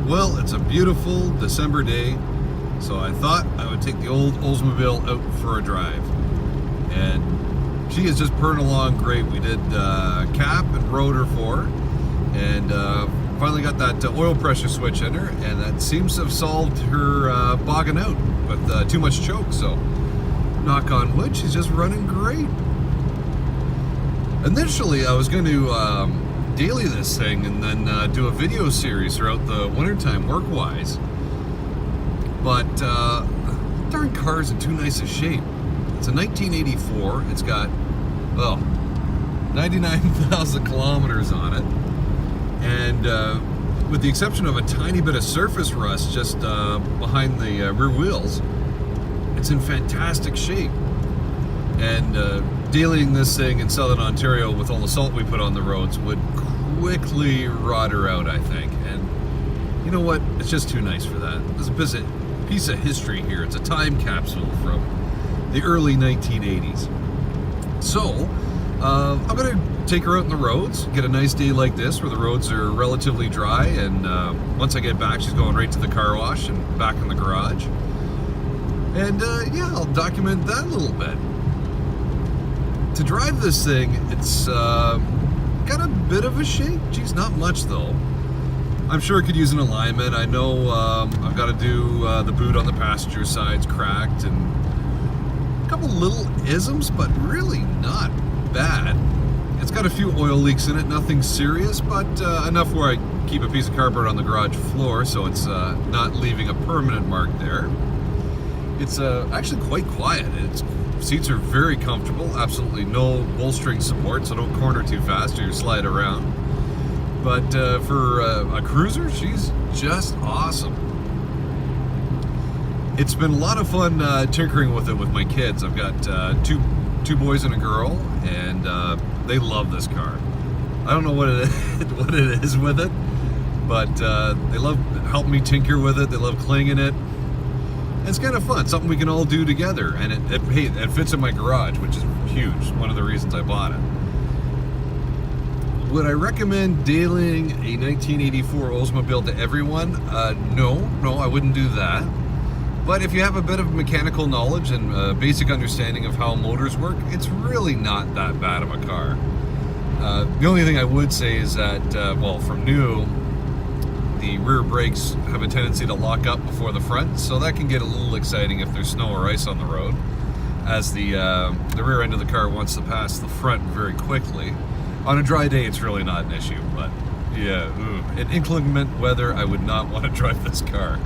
Well, it's a beautiful December day, so I thought I would take the old Oldsmobile out for a drive. And she is just purring along great. We did cap and rotor for her, and finally got that oil pressure switch in her, and that seems to have solved her bogging out with too much choke. So, knock on wood, she's just running great. Initially, I was going to daily this thing and then do a video series throughout the wintertime work-wise. But darn car's in too nice a shape. It's a 1984. It's got, well, 99,000 kilometers on it. And with the exception of a tiny bit of surface rust just behind the rear wheels, it's in fantastic shape. And dailying this thing in southern Ontario with all the salt we put on the roads would quickly rot her out, I think. And you know what? It's just too nice for that. There's a piece of history here. It's a time capsule from the early 1980s. So, I'm going to take her out on the roads, get a nice day like this where the roads are relatively dry, and once I get back, she's going right to the car wash and back in the garage. And yeah, I'll document that a little bit. To drive this thing, it's got a bit of a shape. Geez, not much though. I'm sure it could use an alignment. I know I've got to do the boot on the passenger side's cracked and a couple little isms, but really not bad. It's got a few oil leaks in it, nothing serious, but enough where I keep a piece of cardboard on the garage floor so it's not leaving a permanent mark there. It's actually quite quiet. Seats are very comfortable, absolutely no bolstering support, so don't corner too fast or you slide around. But for a cruiser, she's just awesome. It's been a lot of fun tinkering with it with my kids. I've got two boys and a girl, and they love this car. I don't know what it is with it, but they love helping me tinker with it. They love clinging it. It's kind of fun, something we can all do together, and it fits in my garage, which is huge, one of the reasons I bought it. Would I recommend dailying a 1984 Oldsmobile to everyone? No, I wouldn't do that. But if you have a bit of mechanical knowledge and a basic understanding of how motors work, it's really not that bad of a car. The only thing I would say is that, well, from new, the rear brakes have a tendency to lock up before the front, so that can get a little exciting if there's snow or ice on the road, as the rear end of the car wants to pass the front very quickly. On a dry day, it's really not an issue, but yeah, in inclement weather, I would not want to drive this car.